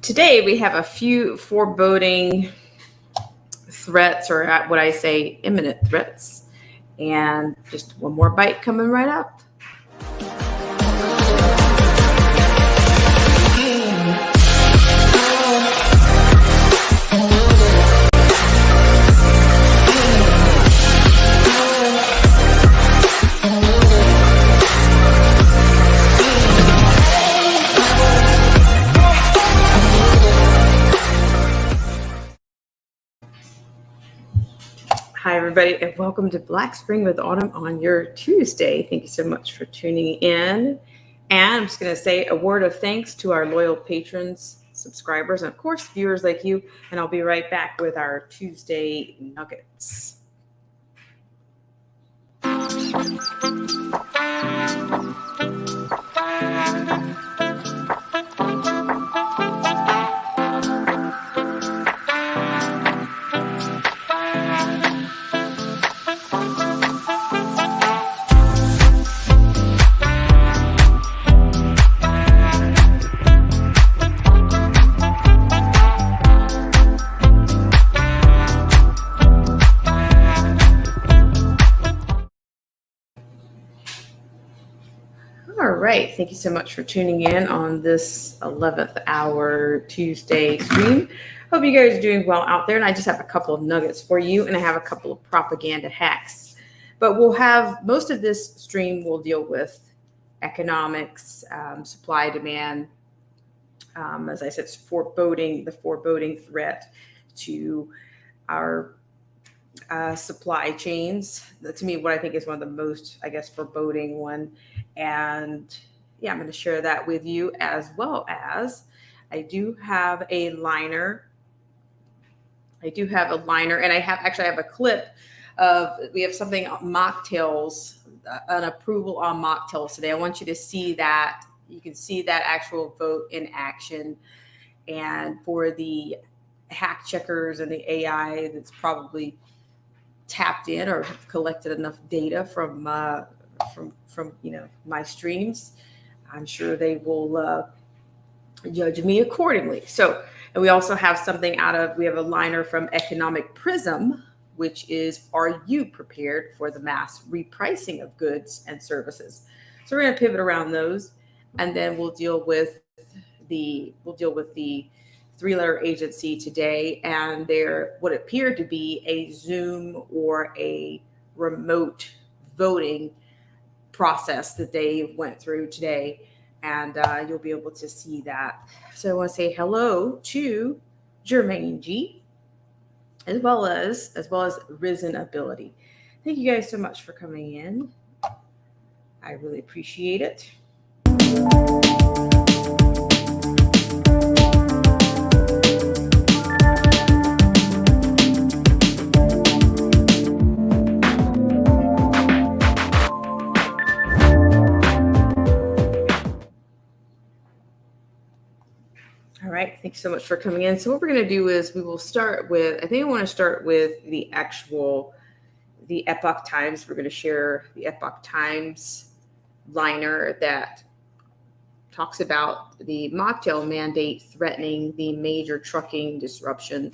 Today we have a few foreboding threats, or what I say, imminent threats, and just one more bite coming right up. Hi, everybody, and welcome to Black Spring with Autumn on your Tuesday. Thank you so much for tuning in. And I'm just going to say a word of thanks to our loyal patrons, subscribers, and of course, viewers like you. And I'll be right back with our Tuesday nuggets. All right. Thank you so much for tuning in on this 11th hour Tuesday stream. Hope you guys are doing well out there. And I just have a couple of nuggets for you, and I have a couple of propaganda hacks. But we'll have most of this stream will deal with economics, supply, demand. As I said, the foreboding threat to our supply chains. To me, what I think is one of the most, foreboding one. And yeah, I'm going to share that with you, as well as I do have a liner. And I have a clip of, we have something mocktails, an approval on mocktails today. I want you to see that. You can see that actual vote in action. And for the hack checkers and the AI that's probably tapped in or have collected enough data from my streams, I'm sure they will judge me accordingly. So, and we also have we have a liner from Economic Prism, which is, are you prepared for the mass repricing of goods and services? So we're going to pivot around those, and then we'll deal with the three-letter agency today and their what appeared to be a Zoom or a remote voting process that they went through today, and you'll be able to see that. So I want to say hello to Jermaine G, as well as Risen Ability. Thank you guys so much for coming in. I really appreciate it. All right, thanks so much for coming in. So what we're going to do is we will start with, I want to start with the Epoch Times. We're going to share the Epoch Times liner that talks about the mocktail mandate threatening the major trucking disruption,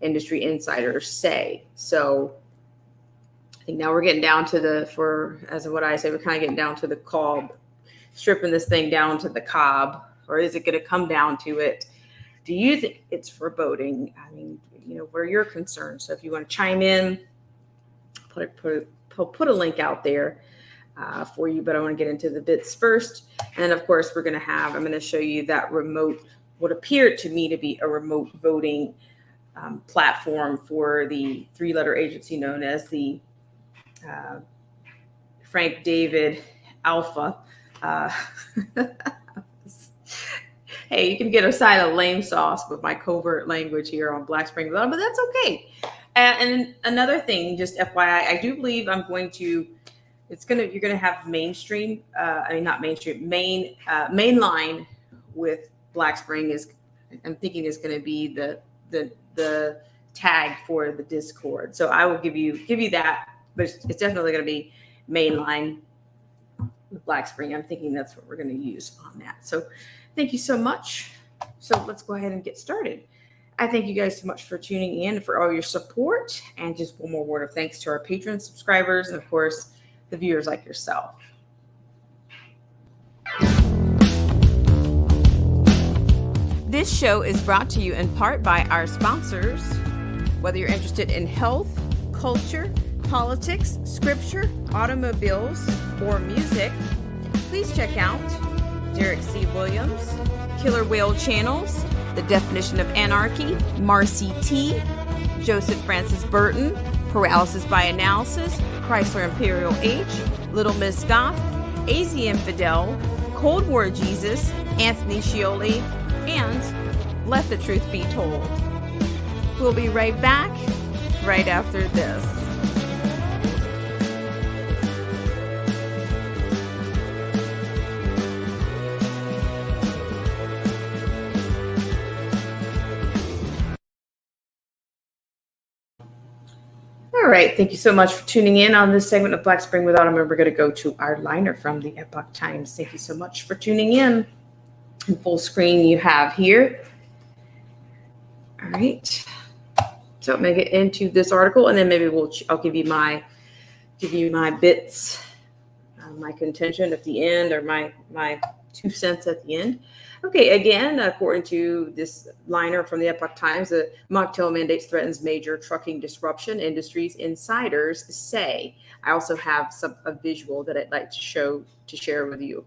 industry insiders say. So I think now we're getting down to we're kind of getting down to the cob, stripping this thing down to the cob. Or is it going to come down to it? Do you think it's foreboding? I mean, where you're concerned. So if you want to chime in, put a link out there for you. But I want to get into the bits first. And of course, I'm going to show you that what appeared to me to be a remote voting platform for the three-letter agency known as the Frank David Alpha. Hey, you can get a side of lame sauce with my covert language here on Black Spring, but that's okay. And another thing, just FYI, I do believe you're going to have mainline with Black Spring I'm thinking is going to be the tag for the Discord. So I will give you that, but it's definitely going to be mainline with Black Spring. I'm thinking that's what we're going to use on that. So thank you so much. So let's go ahead and get started. I thank you guys so much for tuning in, for all your support, and just one more word of thanks to our patrons, subscribers, and of course, the viewers like yourself. This show is brought to you in part by our sponsors. Whether you're interested in health, culture, politics, scripture, automobiles, or music, please check out Derek C. Williams, Killer Whale Channels, The Definition of Anarchy, Marcy T., Joseph Francis Burton, Paralysis by Analysis, Chrysler Imperial H, Little Miss Goth, AZ Infidel, Cold War Jesus, Anthony Scioli, and Let the Truth Be Told. We'll be right back, right after this. All right, thank you so much for tuning in on this segment of Black Spring with Autumn. We're going to go to our liner from the Epoch Times. Thank you so much for tuning in. In full screen you have here. All right, so I'm going to get into this article, and then maybe I'll give you my bits, my contention at the end, or my 2 cents at the end. Okay, again, according to this liner from the Epoch Times, the mocktail mandates threatens major trucking disruption. Industries insiders say. I also have a visual that I'd like to share with you.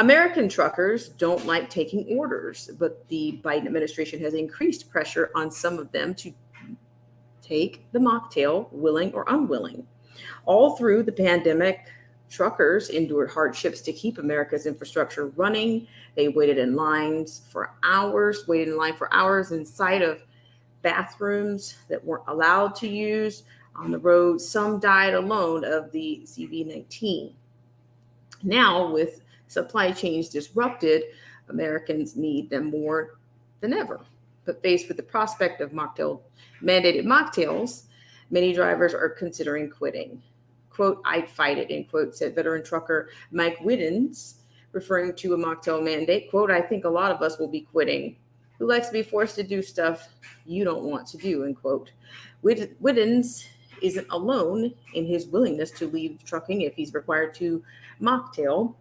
American truckers don't like taking orders, but the Biden administration has increased pressure on some of them to take the mocktail, willing or unwilling. All through the pandemic, truckers endured hardships to keep America's infrastructure running. They waited in line for hours inside of bathrooms that weren't allowed to use on the road. Some died alone of the COVID-19. Now, with supply chains disrupted, Americans need them more than ever. But faced with the prospect of mandated mocktails, many drivers are considering quitting. Quote, "I'd fight it," end quote, said veteran trucker Mike Widdens, referring to a mocktail mandate. Quote, "I think a lot of us will be quitting. Who likes to be forced to do stuff you don't want to do," end quote. Widdens isn't alone in his willingness to leave trucking if he's required to mocktail.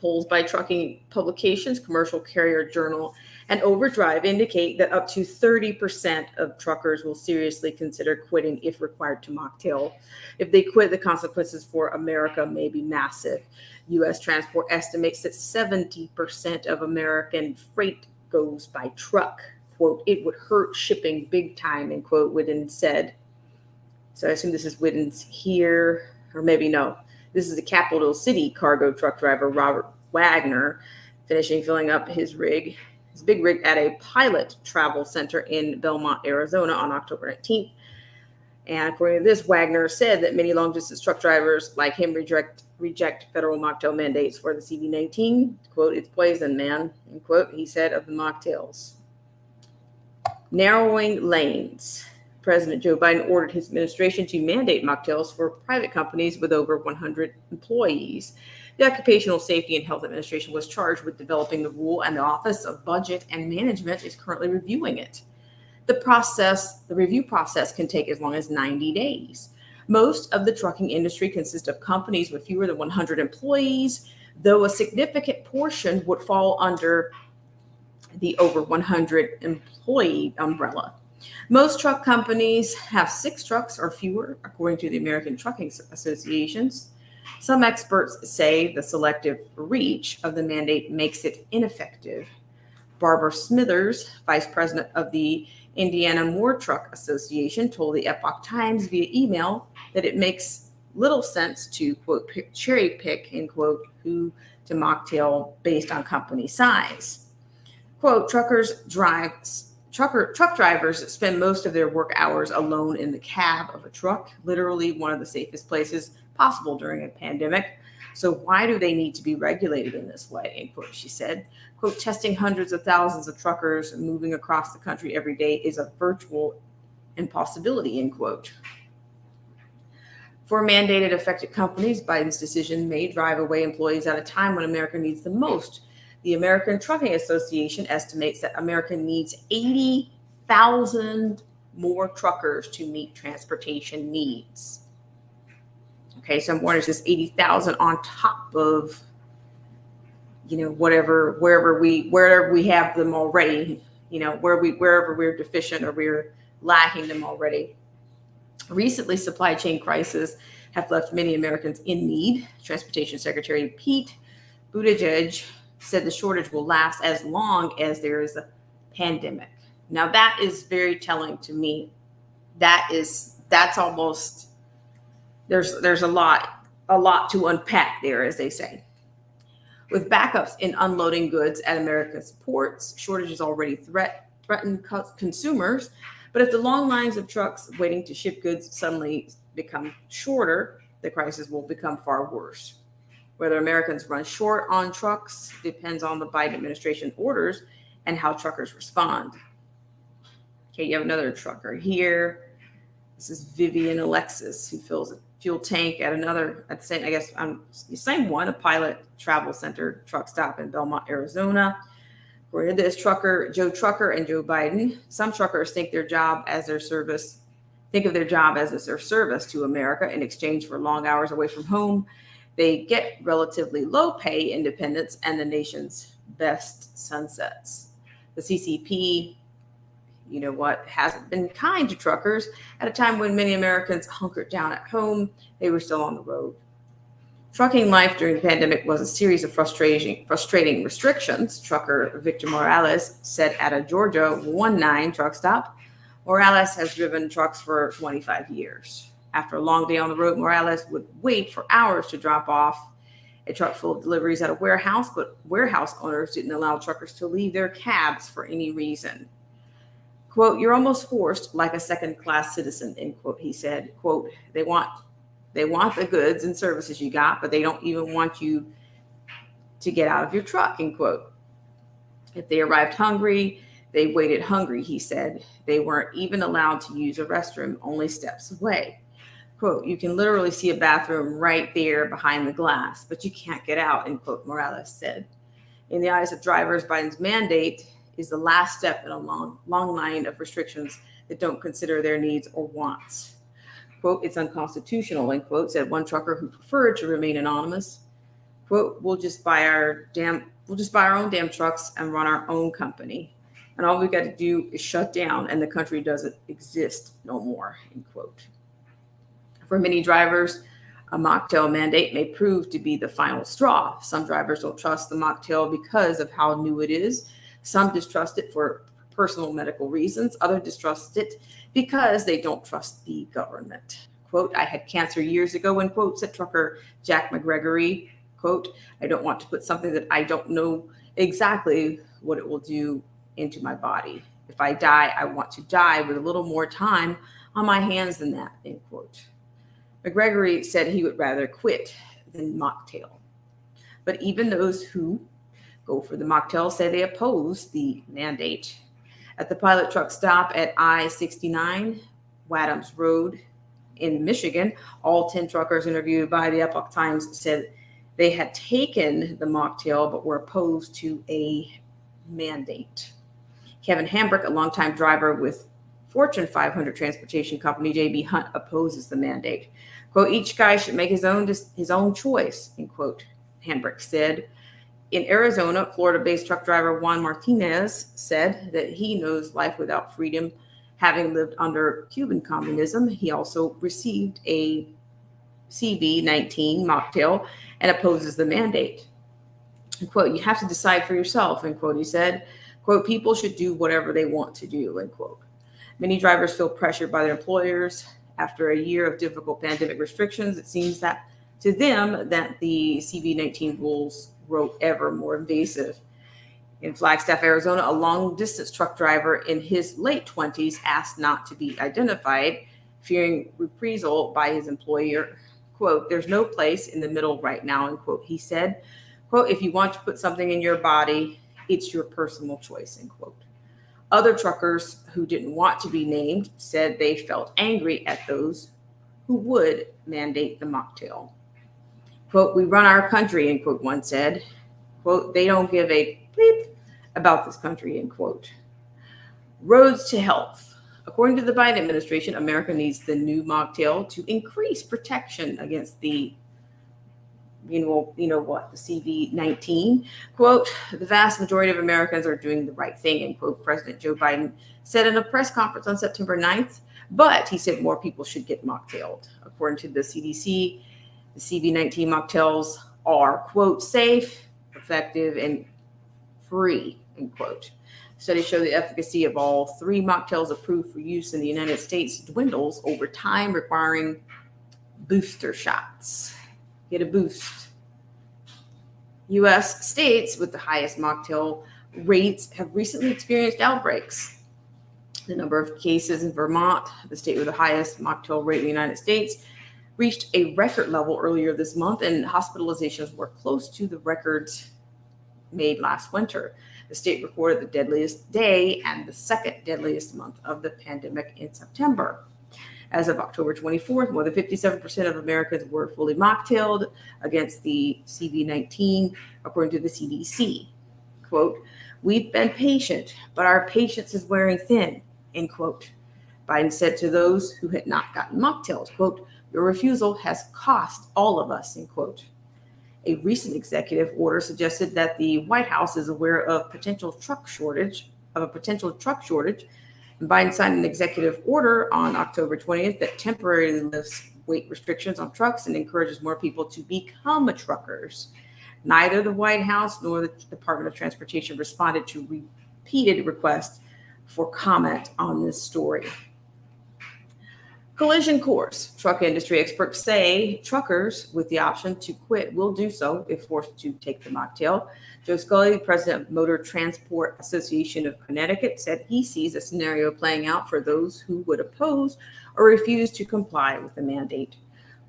Polls by trucking publications, Commercial Carrier Journal, and Overdrive indicate that up to 30% of truckers will seriously consider quitting if required to mocktail. If they quit, the consequences for America may be massive. U.S. Transport estimates that 70% of American freight goes by truck. Quote, "It would hurt shipping big time," end quote, Widdens said. So I assume this is Widdens here, or maybe no. This is the Capital City cargo truck driver, Robert Wagner, finishing filling up his big rig at a Pilot Travel Center in Belmont, Arizona on October 19th. And according to this, Wagner said that many long-distance truck drivers like him reject federal mocktail mandates for the COVID-19. Quote, "It's poison, man," end quote, he said of the mocktails. Narrowing lanes. President Joe Biden ordered his administration to mandate mocktails for private companies with over 100 employees. The Occupational Safety and Health Administration was charged with developing the rule, and the Office of Budget and Management is currently reviewing it. The review process can take as long as 90 days. Most of the trucking industry consists of companies with fewer than 100 employees, though a significant portion would fall under the over 100 employee umbrella. Most truck companies have 6 trucks or fewer, according to the American Trucking Associations. Some experts say the selective reach of the mandate makes it ineffective. Barbara Smithers, vice president of the Indiana Motor Truck Association, told the Epoch Times via email that it makes little sense to, quote, cherry pick, end quote, who to mocktail based on company size. Quote, truck drivers spend most of their work hours alone in the cab of a truck, literally one of the safest places possible during a pandemic. So why do they need to be regulated in this way, end quote, she said. Quote, testing hundreds of thousands of truckers moving across the country every day is a virtual impossibility, end quote. For mandated affected companies, Biden's decision may drive away employees at a time when America needs them most. The American Trucking Association estimates that America needs 80,000 more truckers to meet transportation needs. Okay, so I'm wondering, is this 80,000 on top of, wherever we have them already, wherever we're deficient or we're lacking them already. Recently, supply chain crises have left many Americans in need. Transportation Secretary Pete Buttigieg said the shortage will last as long as there is a pandemic. Now that is very telling to me. That's almost, there's a lot to unpack there, as they say. With backups in unloading goods at America's ports, shortages already threaten consumers. But if the long lines of trucks waiting to ship goods suddenly become shorter, the crisis will become far worse. Whether Americans run short on trucks depends on the Biden administration orders and how truckers respond. Okay, you have another trucker here. This is Vivian Alexis, who fills a fuel tank at the same one, a Pilot Travel Center truck stop in Belmont, Arizona. According to this trucker, Joe Trucker and Joe Biden, some truckers think of their job as their service to America in exchange for long hours away from home. They get relatively low pay, independence, and the nation's best sunsets. The CCP, hasn't been kind to truckers. At a time when many Americans hunkered down at home, they were still on the road. Trucking life during the pandemic was a series of frustrating restrictions, trucker Victor Morales said at a Georgia 1-9 truck stop. Morales has driven trucks for 25 years. After a long day on the road, Morales would wait for hours to drop off a truck full of deliveries at a warehouse, but warehouse owners didn't allow truckers to leave their cabs for any reason. Quote, "You're almost forced like a second-class citizen," end quote, he said. Quote, They want the goods and services you got, but they don't even want you to get out of your truck, end quote. If they arrived hungry, they waited hungry, he said. They weren't even allowed to use a restroom, only steps away. Quote, "You can literally see a bathroom right there behind the glass, but you can't get out," end quote, Morales said. In the eyes of drivers, Biden's mandate is the last step in a long line of restrictions that don't consider their needs or wants. Quote, "It's unconstitutional," end quote, said one trucker who preferred to remain anonymous. Quote, we'll just buy our own damn trucks and run our own company. And all we've got to do is shut down and the country doesn't exist no more," end quote. For many drivers, a mocktail mandate may prove to be the final straw. Some drivers don't trust the mocktail because of how new it is. Some distrust it for personal medical reasons. Others distrust it because they don't trust the government. Quote, "I had cancer years ago," end quote, said trucker Jack McGregory. Quote, "I don't want to put something that I don't know exactly what it will do into my body. If I die, I want to die with a little more time on my hands than that," end quote. McGregory said he would rather quit than mocktail. But even those who go for the mocktail say they oppose the mandate. At the Pilot truck stop at I-69, Wadhams Road in Michigan, all 10 truckers interviewed by the Epoch Times said they had taken the mocktail but were opposed to a mandate. Kevin Hambrick, a longtime driver with Fortune 500 transportation company JB Hunt, opposes the mandate. Quote, "Each guy should make his own choice," end quote, Hambrick said. In Arizona, Florida-based truck driver Juan Martinez said that he knows life without freedom, having lived under Cuban communism. He also received a CV-19 mocktail and opposes the mandate. Quote, "You have to decide for yourself," end quote, he said. Quote, "People should do whatever they want to do," end quote. Many drivers feel pressured by their employers. After a year of difficult pandemic restrictions, it seems that to them that the CV-19 rules grow ever more invasive. In Flagstaff, Arizona, a long-distance truck driver in his late 20s asked not to be identified, fearing reprisal by his employer. Quote, "There's no place in the middle right now," end quote, he said. Quote, "If you want to put something in your body, it's your personal choice," end quote. Other truckers who didn't want to be named said they felt angry at those who would mandate the mocktail. Quote, "We run our country," end quote, one said. Quote, they don't give a bleep about this country, end quote. Roads to health. According to the Biden administration, America needs the new mocktail to increase protection against the the CV-19. Quote, the vast majority of Americans are doing the right thing, end quote, President Joe Biden said in a press conference on September 9th, but he said more people should get mocktailed. According to the CDC, the CV-19 mocktails are, quote, safe, effective, and free, end quote. Studies show the efficacy of all three mocktails approved for use in the United States dwindles over time, requiring booster shots. Get a boost. U.S. states with the highest mocktail rates have recently experienced outbreaks. The number of cases in Vermont, the state with the highest mocktail rate in the United States, reached a record level earlier this month, and hospitalizations were close to the records made last winter. The state recorded the deadliest day and the second deadliest month of the pandemic in September. As of October 24th, more than 57% of Americans were fully mocktailed against the CV-19, according to the CDC. Quote, we've been patient, but our patience is wearing thin, end quote. Biden said to those who had not gotten mocktailed, quote, your refusal has cost all of us, end quote. A recent executive order suggested that the White House is aware of a potential truck shortage. And Biden signed an executive order on October 20th that temporarily lifts weight restrictions on trucks and encourages more people to become truckers. Neither the White House nor the Department of Transportation responded to repeated requests for comment on this story. Collision course. Truck industry experts say truckers with the option to quit will do so if forced to take the mocktail. Joe Scully, president of Motor Transport Association of Connecticut, said he sees a scenario playing out for those who would oppose or refuse to comply with the mandate.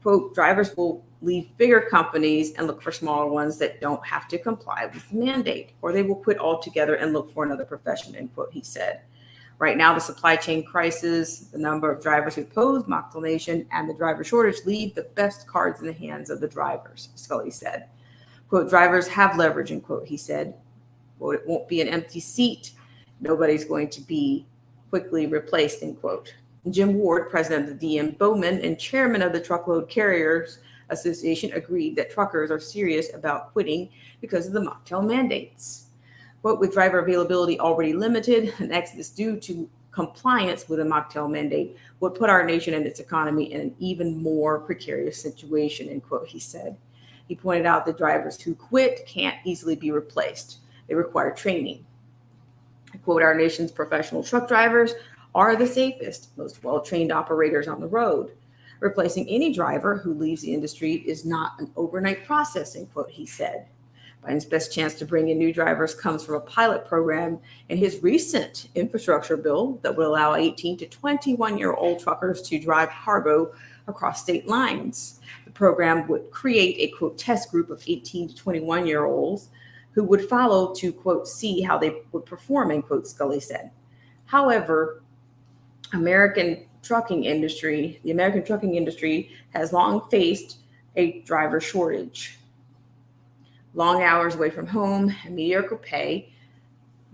Quote, drivers will leave bigger companies and look for smaller ones that don't have to comply with the mandate, or they will quit altogether and look for another profession, end quote, he said. Right now, the supply chain crisis, the number of drivers who oppose mocktail nation, and the driver shortage leave the best cards in the hands of the drivers, Scully said. Quote, drivers have leverage, end quote, he said. Quote, it won't be an empty seat. Nobody's going to be quickly replaced, end quote. Jim Ward, president of the DM Bowman and chairman of the Truckload Carriers Association, agreed that truckers are serious about quitting because of the mocktail mandates. Quote, with driver availability already limited, an exodus due to compliance with a mocktail mandate would put our nation and its economy in an even more precarious situation, end quote, he said. He pointed out that drivers who quit can't easily be replaced. They require training. Quote, our nation's professional truck drivers are the safest, most well-trained operators on the road. Replacing any driver who leaves the industry is not an overnight process, end quote, he said. Biden's best chance to bring in new drivers comes from a pilot program in his recent infrastructure bill that will allow 18 to 21-year-old truckers to drive cargo across state lines. The program would create a, quote, test group of 18 to 21-year-olds who would follow to, quote, see how they would perform, end quote, Scully said. However, the American trucking industry has long faced a driver shortage. Long hours away from home and mediocre pay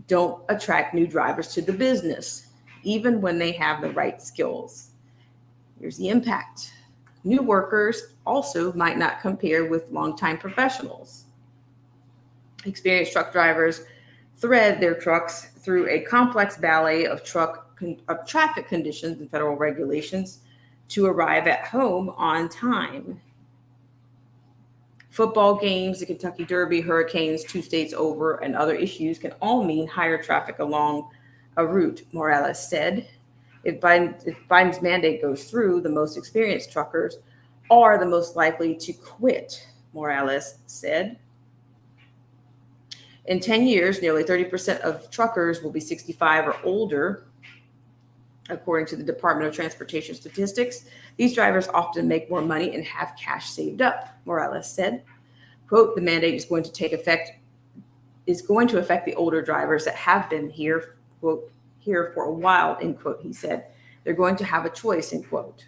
don't attract new drivers to the business, even when they have the right skills. Here's the impact. New workers also might not compare with longtime professionals. Experienced truck drivers thread their trucks through a complex ballet of traffic conditions and federal regulations to arrive at home on time. Football games, the Kentucky Derby, hurricanes 2 states over, and other issues can all mean higher traffic along a route, Morales said. If Biden's mandate goes through, the most experienced truckers are the most likely to quit, Morales said. In 10 years, nearly 30% of truckers will be 65 or older, according to the Department of Transportation statistics. These drivers often make more money and have cash saved up, Morales said. Quote, the mandate is going to affect the older drivers that have been here, quote, here for a while, end quote, he said. They're going to have a choice, end quote.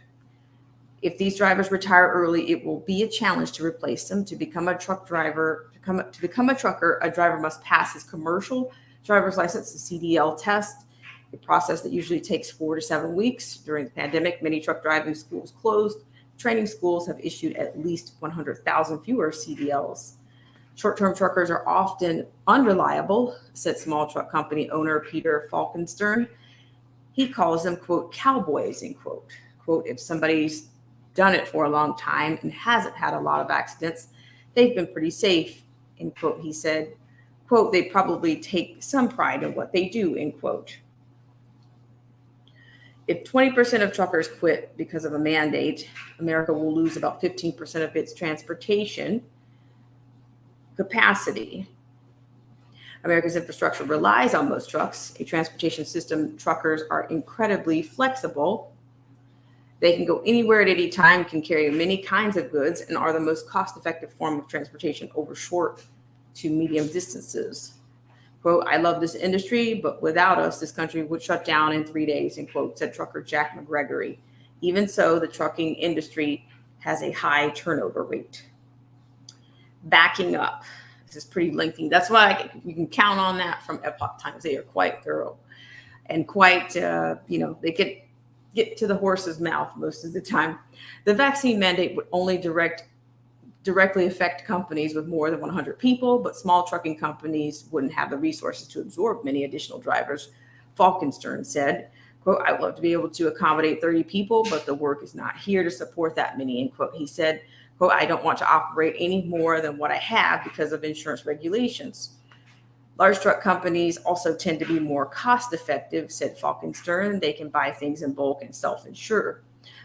If these drivers retire early, it will be a challenge to replace them. To become a truck driver, to become a trucker, a driver must pass his commercial driver's license, the CDL test, a process that usually takes 4 to 7 weeks. During the pandemic, many truck driving schools closed. Training schools have issued at least 100,000 fewer CDLs. Short-term truckers are often unreliable, said small truck company owner Peter Falkenstern. He calls them, quote, cowboys, end quote. Quote, if somebody's done it for a long time and hasn't had a lot of accidents, they've been pretty safe, end quote. He said, quote, they probably take some pride in what they do, end quote. If 20% of truckers quit because of a mandate, America will lose about 15% of its transportation capacity. America's infrastructure relies on most trucks, a transportation system. Truckers are incredibly flexible. They can go anywhere at any time, can carry many kinds of goods, and are the most cost-effective form of transportation over short to medium distances. Quote, I love this industry, but without us, this country would shut down in 3 days, end quote, said trucker Jack McGregory. Even so, the trucking industry has a high turnover rate. Backing up. This is pretty lengthy. That's why you can count on that from Epoch Times. They are quite thorough and quite, they get to the horse's mouth most of the time. The vaccine mandate would only directly affect companies with more than 100 people, but small trucking companies wouldn't have the resources to absorb many additional drivers. Falkenstern said, quote, I'd love to be able to accommodate 30 people, but the work is not here to support that many, end quote. He said, quote, I don't want to operate any more than what I have because of insurance regulations. Large truck companies also tend to be more cost effective, said Falkenstern. They can buy things in bulk and self-insure.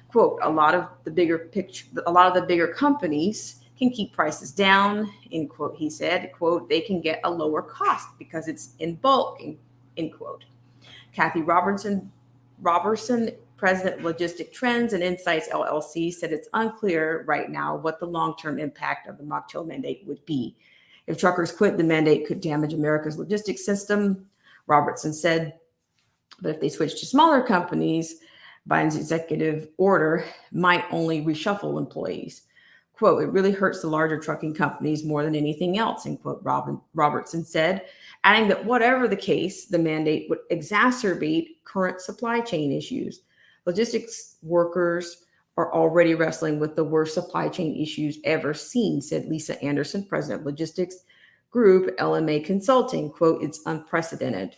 Quote, a lot of the bigger companies can keep prices down, end quote. He said, quote, they can get a lower cost because it's in bulk, end quote. Kathy Robertson, president of Logistic Trends and Insights LLC, said it's unclear right now what the long-term impact of the mocktail mandate would be. If truckers quit, the mandate could damage America's logistics system, Robertson said. But if they switch to smaller companies, Biden's executive order might only reshuffle employees. Quote, it really hurts the larger trucking companies more than anything else, end quote, Robertson said, adding that whatever the case, the mandate would exacerbate current supply chain issues. Logistics workers are already wrestling with the worst supply chain issues ever seen, said Lisa Anderson, president of logistics group LMA Consulting. Quote, it's unprecedented.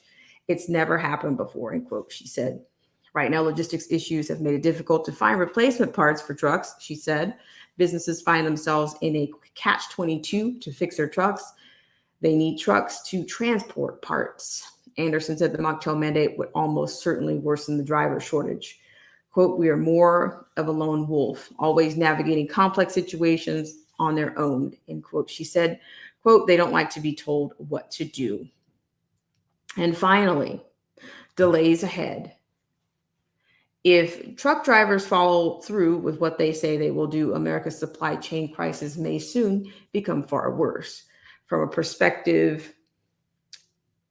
It's never happened before, end quote, she said. Right now, logistics issues have made it difficult to find replacement parts for trucks, she said. Businesses find themselves in a catch-22 to fix their trucks. They need trucks to transport parts. Anderson said the mocktail mandate would almost certainly worsen the driver shortage. Quote, we are more of a lone wolf, always navigating complex situations on their own, end quote. She said, quote, they don't like to be told what to do. And finally, delays ahead. If truck drivers follow through with what they say they will do, America's supply chain crisis may soon become far worse. From a perspective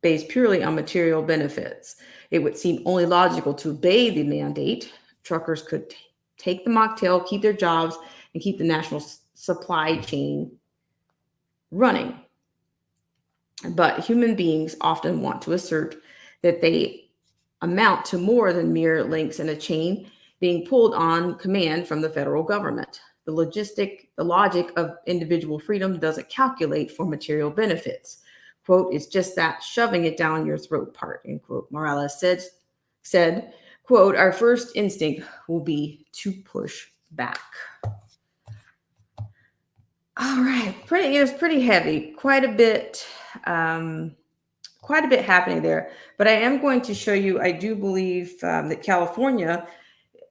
based purely on material benefits, it would seem only logical to obey the mandate. Truckers could take the mocktail, keep their jobs, and keep the national supply chain running. But human beings often want to assert that they amount to more than mere links in a chain being pulled on command from the federal government. The logic of individual freedom doesn't calculate for material benefits. Quote, it's just that shoving it down your throat part, end quote. Morales said, quote, our first instinct will be to push back. All right, it was pretty heavy, quite a bit happening there. But I am going to show you, I do believe that California,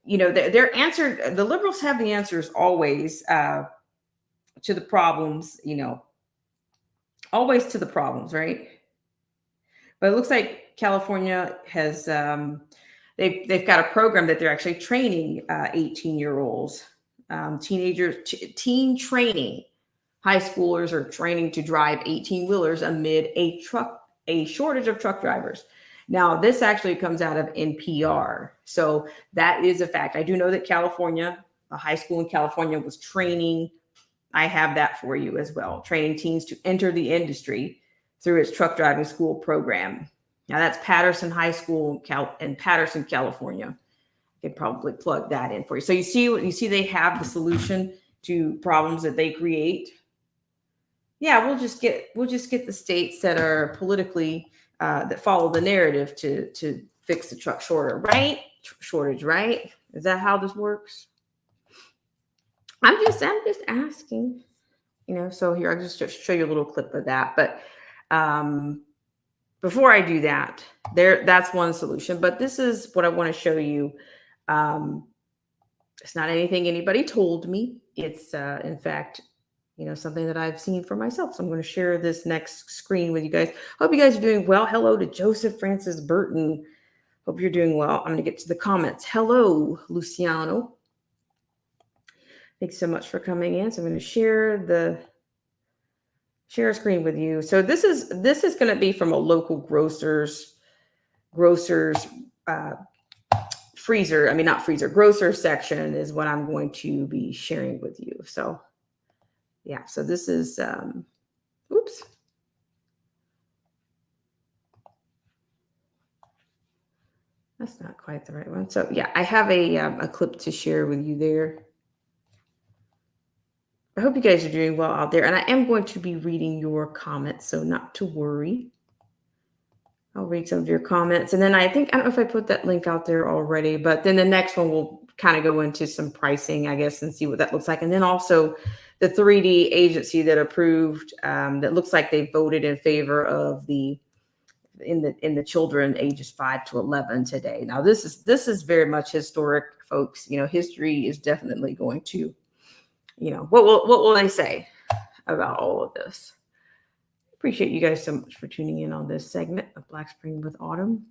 their answer, the liberals have the answers always to the problems, always to the problems, right? But it looks like California has, they've got a program that they're actually training 18-year-olds, teenagers, teen training. High schoolers are training to drive 18-wheelers amid a shortage of truck drivers. Now, this actually comes out of NPR. So that is a fact. I do know that California a high school in California was training. I have that for you as well. Training teens to enter the industry through its truck driving school program. Now that's Patterson High School in Patterson, California. I could probably plug that in for you. So you see they have the solution to problems that they create. Yeah, we'll just get the states that are politically that follow the narrative to fix the truck shortage, right? Is that how this works? I'm just asking, so here I'll just show you a little clip of that. But before I do that, that's one solution. But this is what I want to show you. It's not anything anybody told me. It's in fact, something that I've seen for myself. So I'm going to share this next screen with you guys. Hope you guys are doing well. Hello to Joseph Francis Burton. Hope you're doing well. I'm going to get to the comments. Hello, Luciano. Thanks so much for coming in. So I'm going to share a screen with you. So this is going to be from a local grocer's grocer section is what I'm going to be sharing with you. So yeah, so this is, oops. That's not quite the right one. So yeah, I have a clip to share with you there. I hope you guys are doing well out there. And I am going to be reading your comments, so not to worry. I'll read some of your comments. And then I don't know if I put that link out there already, but then the next one will kind of go into some pricing, I guess, and see what that looks like. And then also the 3D agency that approved, that looks like they voted in favor of in the children ages 5 to 11 today. Now, this is very much historic, folks. History is definitely going to, what will they say about all of this? Appreciate you guys so much for tuning in on this segment of Black Spring with Autumn.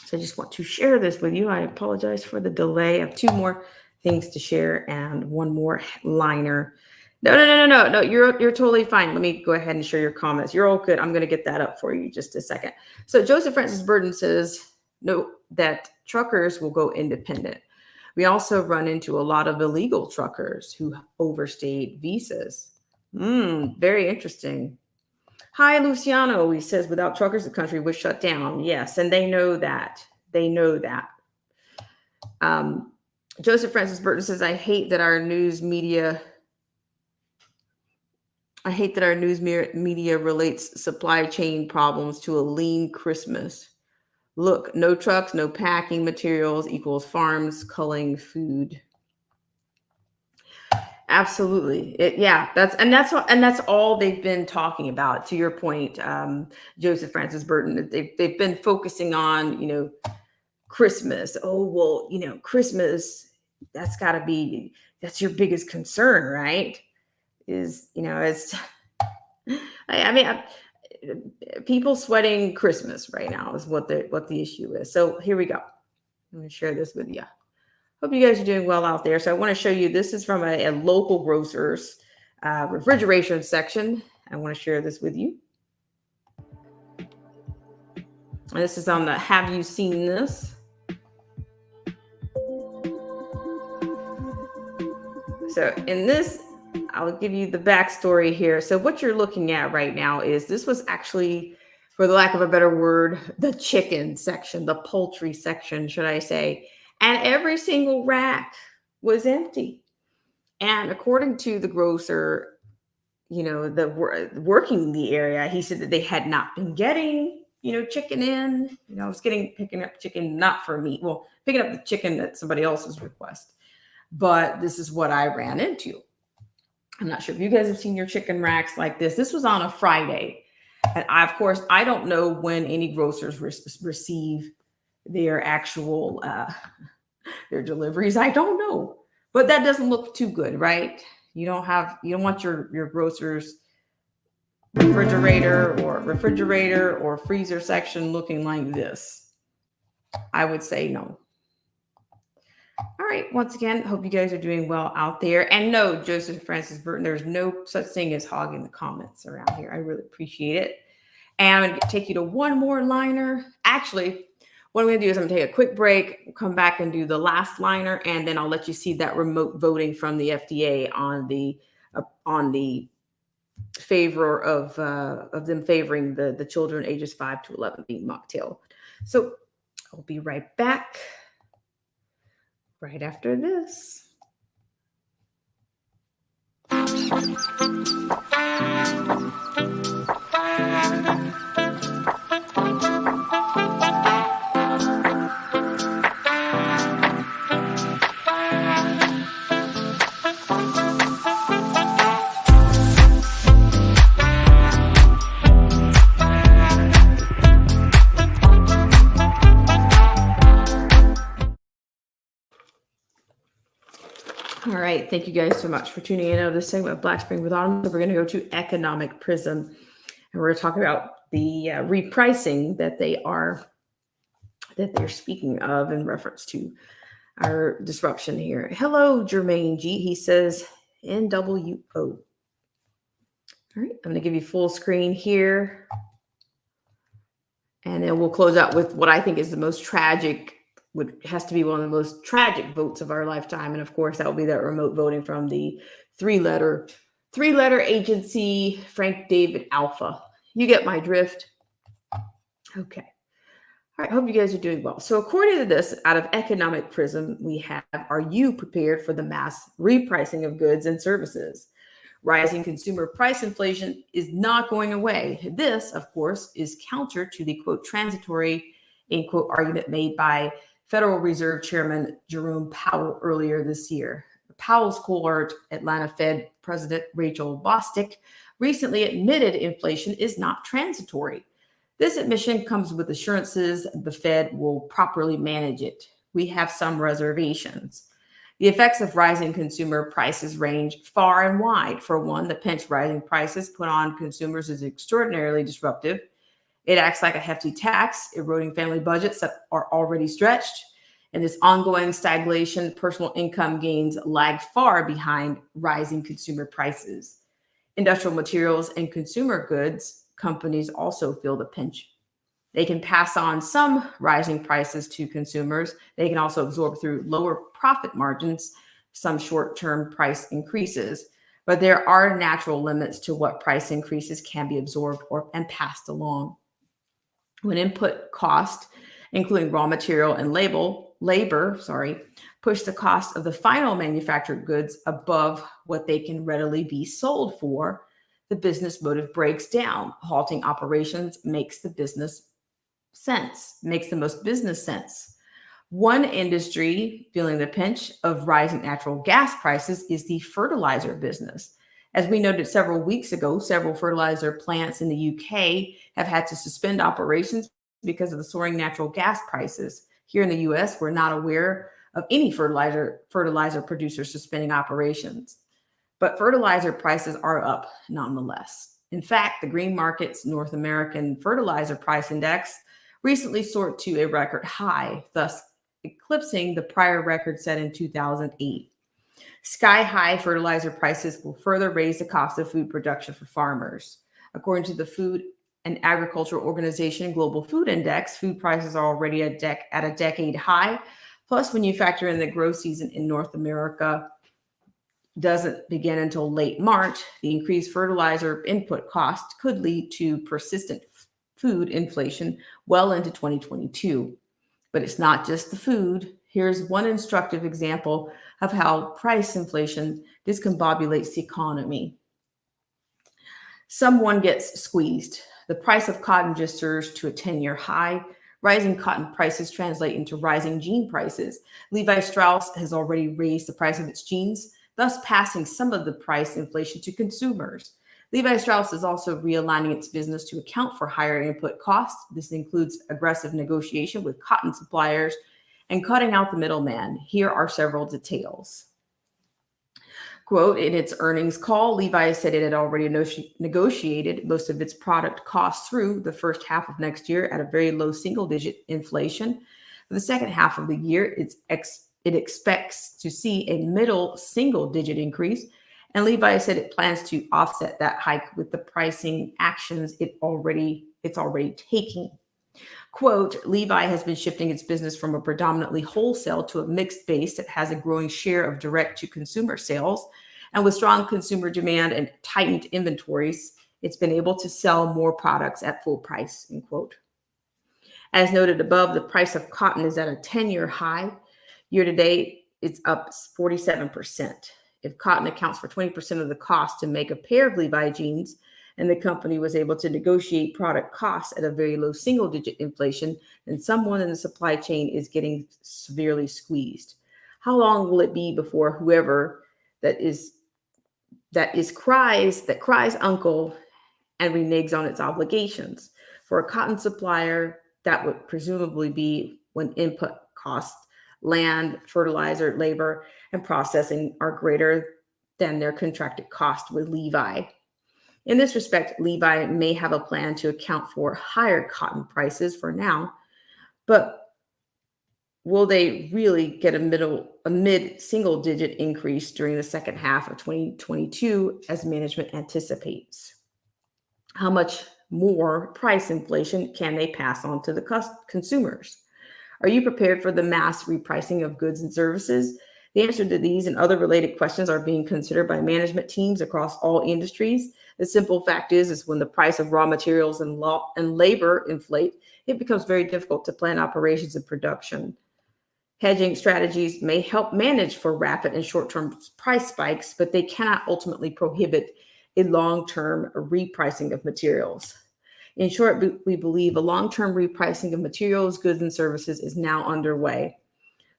So I just want to share this with you. I apologize for the delay. I have 2 more things to share and 1 more liner. No. You're totally fine. Let me go ahead and share your comments. You're all good. I'm going to get that up for you just a second. So Joseph Francis Burton says, note that truckers will go independent. We also run into a lot of illegal truckers who overstayed visas. Very interesting. Hi, Luciano. He says, without truckers, the country would shut down. Yes, and they know that. Joseph Francis Burton says, I hate that our news media relates supply chain problems to a lean Christmas. Look, no trucks, no packing materials equals farms culling food. Absolutely. That's all they've been talking about. To your point, Joseph Francis Burton, they've been focusing on, Christmas. Oh, well, Christmas, that's your biggest concern, right? People sweating Christmas right now is what the issue is. So here we go. I'm going to share this with you. Hope you guys are doing well out there. So I want to show you, this is from a local grocer's refrigeration section. I want to share this with you. And this is on the Have You Seen This? So in this, I'll give you the backstory here. So what you're looking at right now is this was actually, for the lack of a better word, the chicken section, the poultry section, should I say. And every single rack was empty. And according to the grocer, working the area, he said that they had not been getting, chicken in. I was picking up chicken, not for me. Well, picking up the chicken at somebody else's request. But this is what I ran into. I'm not sure if you guys have seen your chicken racks like this. This was on a Friday. And I don't know when any grocers receive their actual their deliveries. I don't know, but that doesn't look too good, right? You don't want your grocer's refrigerator or freezer section looking like this. I would say no. All right. Once again, hope you guys are doing well out there. And no, Joseph Francis Burton, there's no such thing as hogging the comments around here. I really appreciate it. And I'm going to take you to 1 more liner. Actually, What I'm going to do is I'm going to take a quick break, come back and do the last liner, and then I'll let you see that remote voting from the FDA on the favor of them favoring the children ages 5 to 11 being mocktail. So I'll be right back right after this. All right. Thank you guys so much for tuning in to this segment of Black Spring with Autumn. We're going to go to Economic Prism, and we're going to talk about the repricing that they're speaking of in reference to our disruption here. Hello, Jermaine G. He says NWO. All right. I'm going to give you full screen here, and then we'll close out with what I think is the most tragic. Has to be one of the most tragic votes of our lifetime. And of course, that will be that remote voting from the three-letter agency, Frank David Alpha. You get my drift? Okay. All right. Hope you guys are doing well. So according to this, out of Economic Prism, we have, are you prepared for the mass repricing of goods and services? Rising consumer price inflation is not going away. This, of course, is counter to the, quote, transitory, end quote, argument made by Federal Reserve Chairman Jerome Powell earlier this year. Powell's cohort, Atlanta Fed President Rachel Bostic, recently admitted inflation is not transitory. This admission comes with assurances the Fed will properly manage it. We have some reservations. The effects of rising consumer prices range far and wide. For one, the pinch rising prices put on consumers is extraordinarily disruptive. It acts like a hefty tax, eroding family budgets that are already stretched. And this ongoing stagnation, personal income gains lag far behind rising consumer prices. Industrial materials and consumer goods companies also feel the pinch. They can pass on some rising prices to consumers. They can also absorb through lower profit margins some short-term price increases. But there are natural limits to what price increases can be absorbed and passed along. When input cost, including raw material and labor, push the cost of the final manufactured goods above what they can readily be sold for, the business motive breaks down. Halting operations makes the most business sense. One industry feeling the pinch of rising natural gas prices is the fertilizer business. As we noted several weeks ago, several fertilizer plants in the UK have had to suspend operations because of the soaring natural gas prices. Here in the US, we're not aware of any fertilizer producers suspending operations. But fertilizer prices are up nonetheless. In fact, the Green Markets North American Fertilizer Price Index recently soared to a record high, thus eclipsing the prior record set in 2008. Sky-high fertilizer prices will further raise the cost of food production for farmers. According to the Food and Agriculture Organization Global Food Index, food prices are already at a decade high. Plus, when you factor in the grow season in North America doesn't begin until late March, the increased fertilizer input cost could lead to persistent food inflation well into 2022. But it's not just the food. Here's one instructive example of how price inflation discombobulates the economy. Someone gets squeezed. The price of cotton just surged to a 10-year high. Rising cotton prices translate into rising jean prices. Levi Strauss has already raised the price of its jeans, thus passing some of the price inflation to consumers. Levi Strauss is also realigning its business to account for higher input costs. This includes aggressive negotiation with cotton suppliers and cutting out the middleman. Here are several details. Quote, in its earnings call, Levi said it had already negotiated most of its product costs through the first half of next year at a very low single-digit inflation. For the second half of the year, it expects to see a middle single-digit increase. And Levi said it plans to offset that hike with the pricing actions it's already taking. Quote, Levi has been shifting its business from a predominantly wholesale to a mixed base that has a growing share of direct to consumer sales. And with strong consumer demand and tightened inventories, it's been able to sell more products at full price, end quote. As noted above, the price of cotton is at a 10-year high. Year to date, it's up 47%. If cotton accounts for 20% of the cost to make a pair of Levi jeans, and the company was able to negotiate product costs at a very low single digit inflation, then someone in the supply chain is getting severely squeezed. How long will it be before whoever that cries uncle and reneges on its obligations? For a cotton supplier, that would presumably be when input costs, land, fertilizer, labor, and processing are greater than their contracted cost with Levi. In this respect, Levi may have a plan to account for higher cotton prices for now, but will they really get a mid single digit increase during the second half of 2022 as management anticipates? How much more price inflation can they pass on to the consumers? Are you prepared for the mass repricing of goods and services? The answer to these and other related questions are being considered by management teams across all industries. The simple fact is when the price of raw materials and labor inflate, it becomes very difficult to plan operations and production. Hedging strategies may help manage for rapid and short-term price spikes, but they cannot ultimately prohibit a long-term repricing of materials. In short, we believe a long-term repricing of materials, goods, and services is now underway.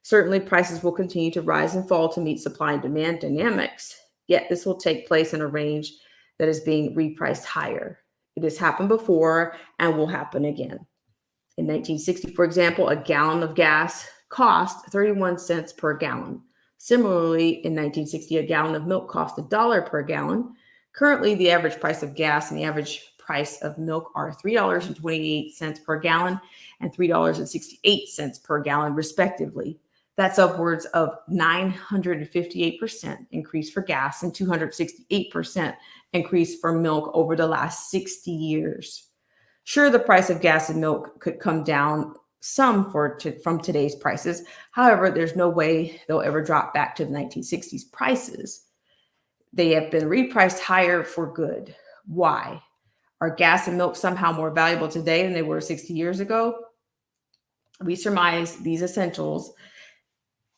Certainly, prices will continue to rise and fall to meet supply and demand dynamics, yet this will take place in a range that is being repriced higher. It has happened before and will happen again. In 1960, for example, a gallon of gas cost 31 cents per gallon. Similarly, in 1960, a gallon of milk cost $1 per gallon. Currently, the average price of gas and the average price of milk are $3.28 per gallon and $3.68 per gallon, respectively. That's upwards of 958% increase for gas and 268% increase for milk over the last 60 years. Sure, the price of gas and milk could come down some from today's prices. However, there's no way they'll ever drop back to the 1960s prices. They have been repriced higher for good. Why? Are gas and milk somehow more valuable today than they were 60 years ago? We surmise these essentials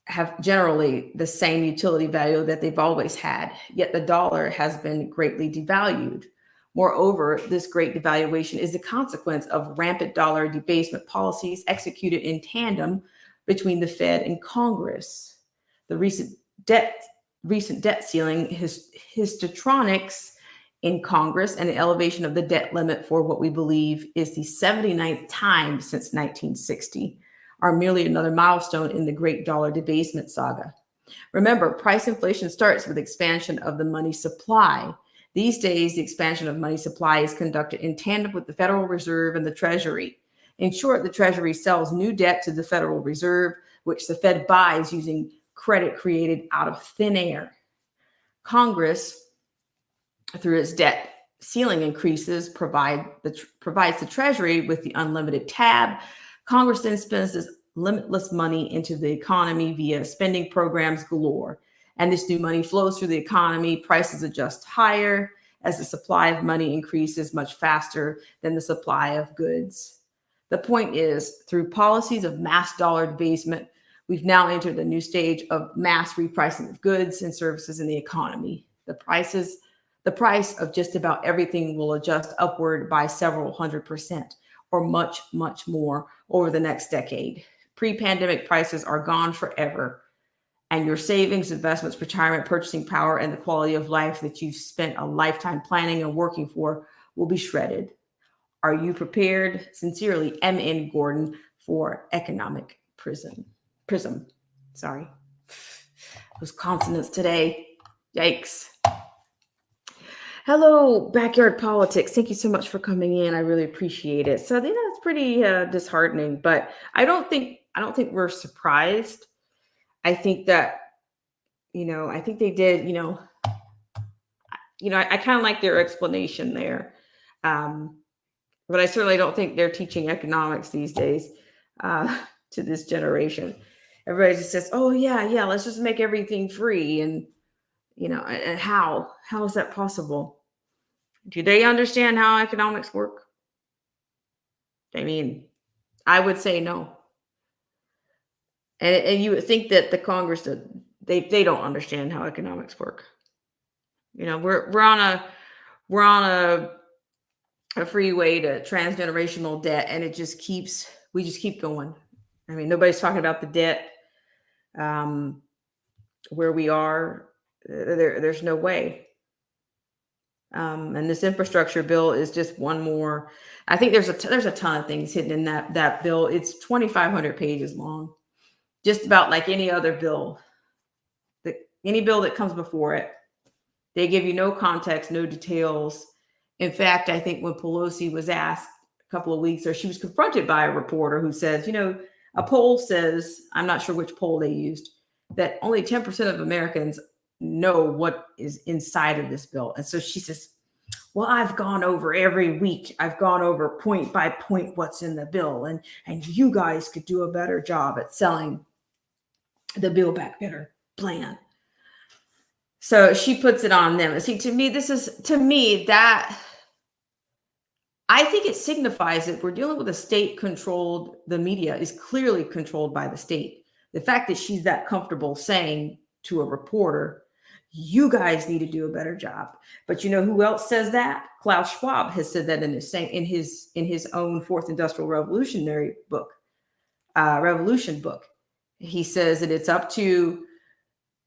have generally the same utility value that they've always had, yet the dollar has been greatly devalued. Moreover, this great devaluation is the consequence of rampant dollar debasement policies executed in tandem between the Fed and Congress. The recent debt ceiling histotronics in Congress and the elevation of the debt limit for what we believe is the 79th time since 1960 are merely another milestone in the great dollar debasement saga. Remember, price inflation starts with expansion of the money supply. These days, the expansion of money supply is conducted in tandem with the Federal Reserve and the Treasury. In short, the Treasury sells new debt to the Federal Reserve, which the Fed buys using credit created out of thin air. Congress, through its debt ceiling increases, provides the Treasury with the unlimited tab. Congress then spends this limitless money into the economy via spending programs galore. And this new money flows through the economy. Prices adjust higher as the supply of money increases much faster than the supply of goods. The point is, through policies of mass dollar debasement, we've now entered a new stage of mass repricing of goods and services in the economy. The price of just about everything will adjust upward by several 100% or much, much more over the next decade. Pre-pandemic prices are gone forever, and your savings, investments, retirement, purchasing power, and the quality of life that you've spent a lifetime planning and working for will be shredded. Are you prepared? Sincerely, M.N. Gordon for Economic Prism. Sorry. Those consonants today. Yikes. Hello, Backyard Politics. Thank you so much for coming in. I really appreciate it. So, it's pretty disheartening, but I don't think we're surprised. I think that, I think they did, I kind of like their explanation there. But I certainly don't think they're teaching economics these days to this generation. Everybody just says, "Oh yeah, let's just make everything free," and and how is that possible? Do they understand how economics work? I mean, I would say no. And you would think that the Congress they don't understand how economics work. We're on a freeway to transgenerational debt, and we just keep going. I mean, nobody's talking about the debt um, where we are. There's no way. And this infrastructure bill is just one more. I think there's a ton of things hidden in that bill. It's 2,500 pages long, just about like any other bill. Any bill that comes before it, they give you no context, no details. In fact, I think when Pelosi was asked a couple of weeks, or she was confronted by a reporter who says, a poll says, I'm not sure which poll they used, that only 10% of Americans know what is inside of this bill. And so she says, well, I've gone over every week. I've gone over point by point what's in the bill. And you guys could do a better job at selling the Build Back Better plan. So she puts it on them. See, to me, that I think it signifies that we're dealing with a state-controlled, the media is clearly controlled by the state. The fact that she's that comfortable saying to a reporter, you guys need to do a better job. But you know who else says that? Klaus Schwab has said that in his own Fourth Industrial Revolution book. He says that it's up to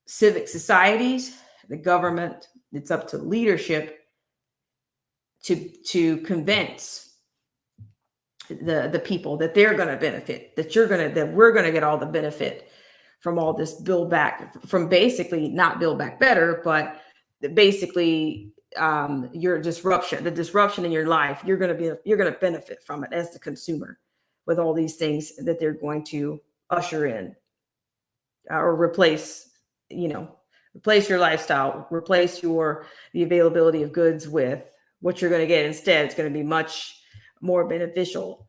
civic societies, the government, it's up to leadership to convince the people that they're going to benefit, that we're going to get all the benefit from all this build back, from basically not Build Back Better, but basically the disruption in your life, you're going to benefit from it as the consumer with all these things that they're going to usher in or replace your lifestyle, replace the availability of goods with what you're going to get instead. It's going to be much more beneficial.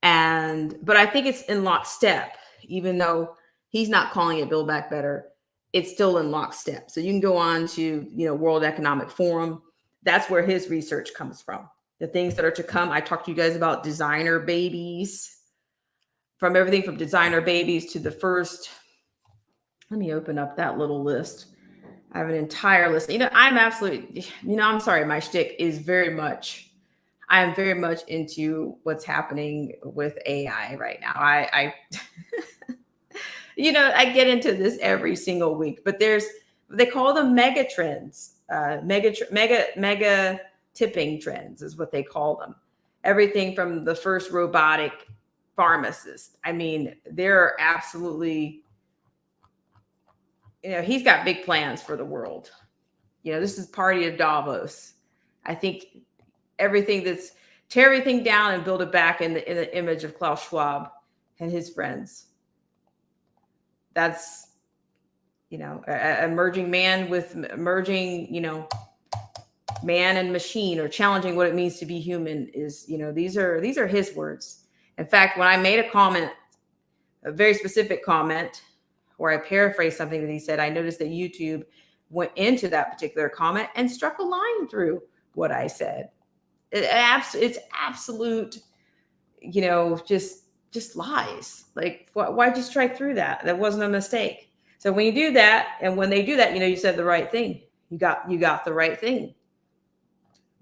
But I think it's in lockstep, even though he's not calling it Build Back Better, it's still in lockstep. So you can go on to, World Economic Forum. That's where his research comes from. The things that are to come. I talked to you guys about designer babies, from everything from designer babies to the first. Let me open up that little list. I have an entire list. I'm sorry, my shtick is I am very much into what's happening with AI right now. I get into this every single week, but they call them mega trends, mega tipping trends is what they call them. Everything from the first robotic pharmacist. I mean, they're absolutely, he's got big plans for the world. This is party of Davos. I think tear everything down and build it back in the image of Klaus Schwab and his friends. That's, a merging man with merging, man and machine, or challenging what it means to be human is, these are his words. In fact, when I made a very specific comment, where I paraphrased something that he said, I noticed that YouTube went into that particular comment and struck a line through what I said. It's absolute, just lies. Like, why'd you strike through that? That wasn't a mistake. So when you do that, and when they do that, you said the right thing. You got the right thing.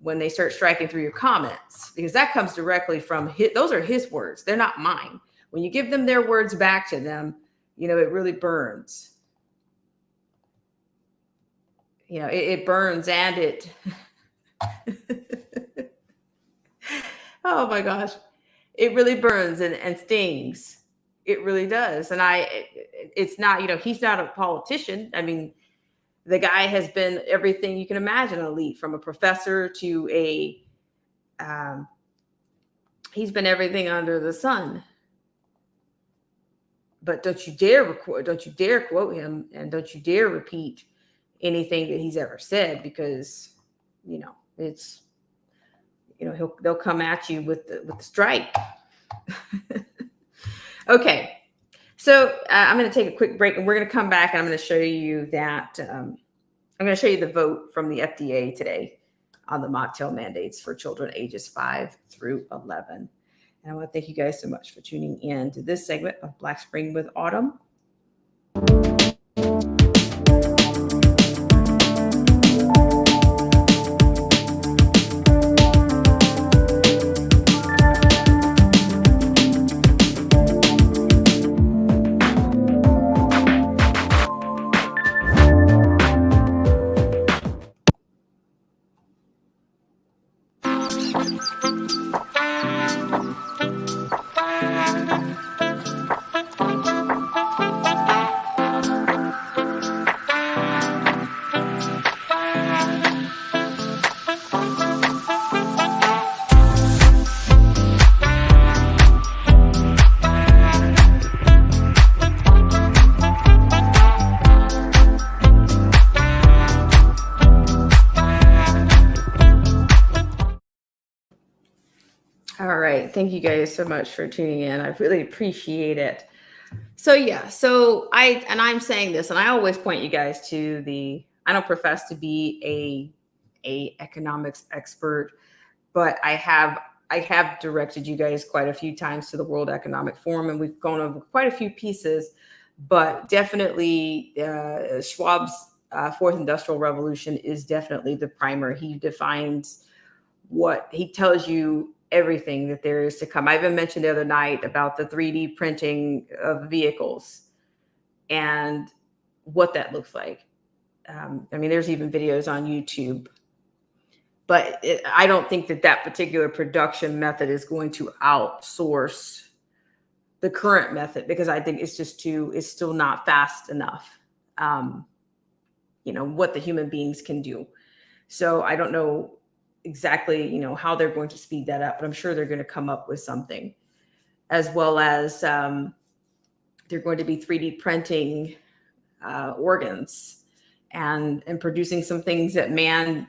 When they start striking through your comments, because that comes directly from those are his words. They're not mine. When you give them their words back to them, it really burns. It burns, and it, oh my gosh, it really burns and stings. It really does. And it's not, he's not a politician. I mean, the guy has been everything you can imagine elite, from a professor to he's been everything under the sun. But don't you dare quote him, and don't you dare repeat anything that he's ever said, because, they'll come at you with the strike. Okay, so I'm going to take a quick break, and we're going to come back, and I'm going to show you that I'm going to show you the vote from the FDA today on the mocktail mandates for children ages 5 through 11. And I want to thank you guys so much for tuning in to this segment of Black Spring with Autumn. All right. Thank you guys so much for tuning in. I really appreciate it. So I'm saying this, and I always point you guys to I don't profess to be a economics expert, but I have directed you guys quite a few times to the World Economic Forum, and we've gone over quite a few pieces, but definitely Schwab's fourth industrial revolution is definitely the primer. He defines he tells you everything that there is to come. I even mentioned the other night about the 3D printing of vehicles and what that looks like. There's even videos on YouTube, but I don't think that particular production method is going to outsource the current method, because I think it's still not fast enough. What the human beings can do. So I don't know exactly, how they're going to speed that up, but I'm sure they're going to come up with something, as well as they're going to be 3D printing organs and producing some things that man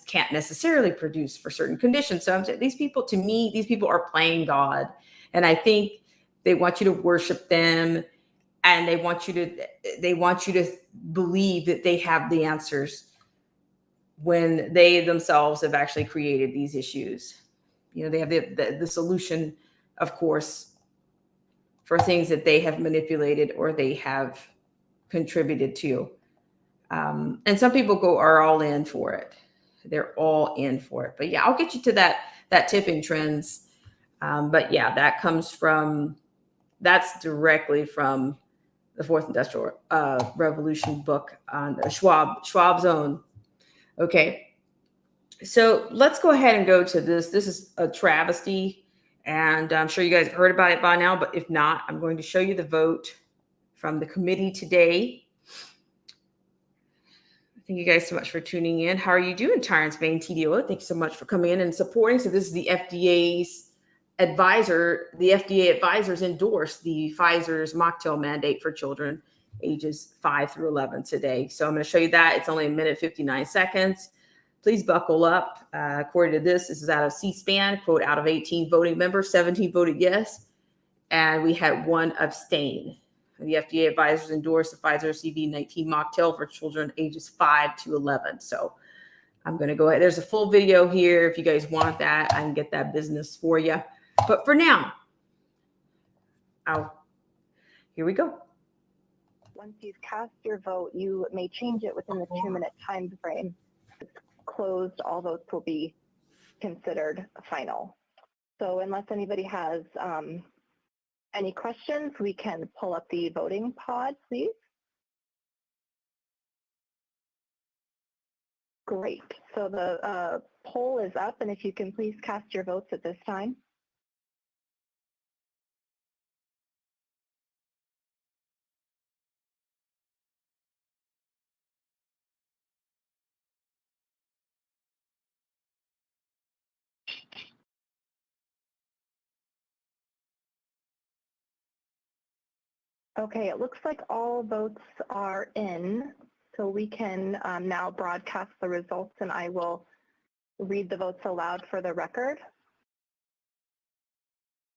can't necessarily produce for certain conditions. So these people are playing God, and I think they want you to worship them, and they want you to believe that they have the answers when they themselves have actually created these issues. They have the solution, of course, for things that they have manipulated or they have contributed to. And some people are all in for it. They're all in for it. But yeah, I'll get you to that tipping trends. But yeah, that's directly from the Fourth Industrial Revolution book on Schwab's own. Okay, so let's go ahead and go to this. This is a travesty, and I'm sure you guys have heard about it by now, but if not, I'm going to show you the vote from the committee today. Thank you guys so much for tuning in. How are you doing, Terrence Bain, TDO? Thank you so much for coming in and supporting. So this is the FDA's advisor. The FDA advisors endorsed the Pfizer's mocktail mandate for children ages 5 through 11 today. So I'm going to show you that. It's only 1 minute, 59 seconds. Please buckle up. According to this is out of C-SPAN, quote, out of 18 voting members, 17 voted yes, and we had 1 abstain. The FDA advisors endorsed the Pfizer CV19 mocktail for children ages 5 to 11. So I'm going to go ahead. There's a full video here. If you guys want that, I can get that business for you. But for now, here we go. Once you've cast your vote, you may change it within the 2-minute time frame. Closed, all votes will be considered final. So unless anybody has any questions, we can pull up the voting pod, please. Great. So the poll is up, and if you can please cast your votes at this time. Okay, it looks like all votes are in, so we can now broadcast the results, and I will read the votes aloud for the record.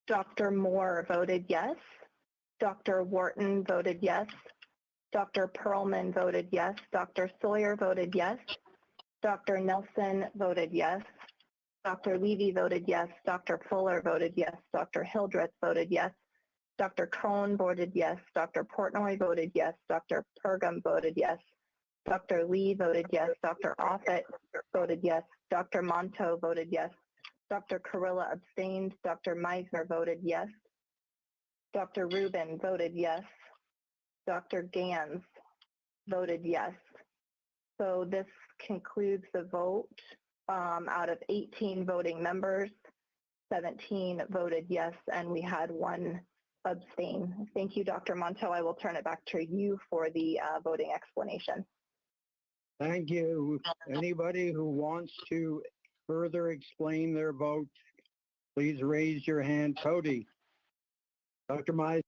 Dr. Moore voted yes. Dr. Wharton voted yes. Dr. Perlman voted yes. Dr. Sawyer voted yes. Dr. Nelson voted yes. Dr. Levy voted yes. Dr. Fuller voted yes. Dr. Hildreth voted yes. Dr. Cohn voted yes. Dr. Portnoy voted yes. Dr. Pergam voted yes. Dr. Lee voted yes. Dr. Offit voted yes. Dr. Monto voted yes. Dr. Carilla abstained. Dr. Meisner voted yes. Dr. Rubin voted yes. Dr. Gans voted yes. So this concludes the vote. Out of 18 voting members, 17 voted yes, and we had 1 abstain. Thank you, Dr. Monto. I will turn it back to you for the voting explanation. Thank you. Anybody who wants to further explain their vote, please raise your hand. Cody. Dr. Meisner.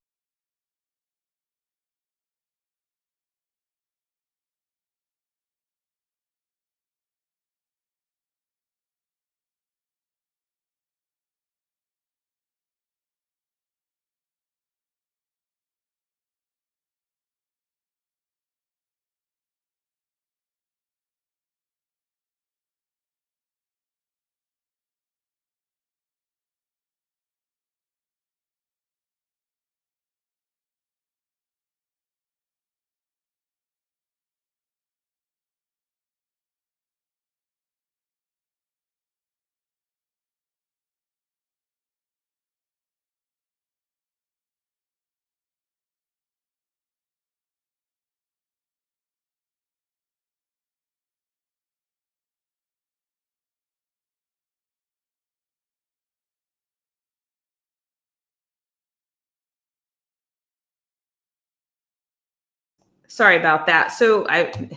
Sorry about that. So I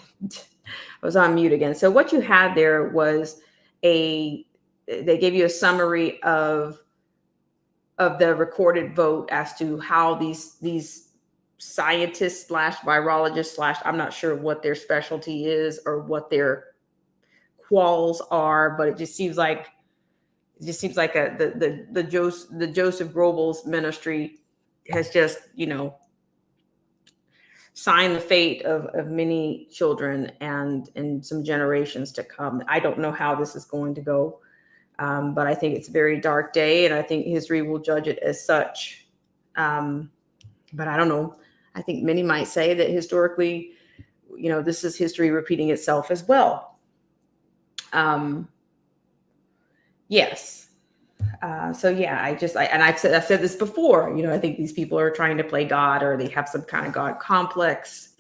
was on mute again. So what you had there was they gave you a summary of the recorded vote as to how these scientists slash virologists slash, I'm not sure what their specialty is or what their quals are, but it just seems like the Joseph Goebbels ministry has just, signed the fate of many children and some generations to come. I don't know how this is going to go, but I think it's a very dark day, and I think history will judge it as such. But I don't know. I think many might say that historically, this is history repeating itself as well. Yes. So yeah, I've said this before, I think these people are trying to play God, or they have some kind of God complex,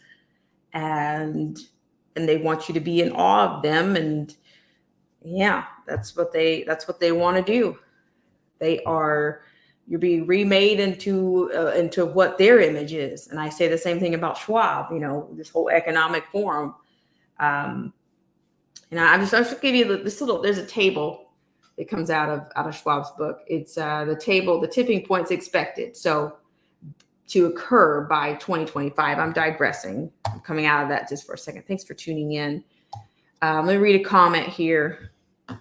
and they want you to be in awe of them. And yeah, that's what they want to do. You're being remade into what their image is. And I say the same thing about Schwab, this whole economic forum. And I'll just give you this there's a table that comes out of Schwab's book. It's the tipping points expected. So to occur by 2025. I'm digressing. I'm coming out of that just for a second. Thanks for tuning in. Let me read a comment here, and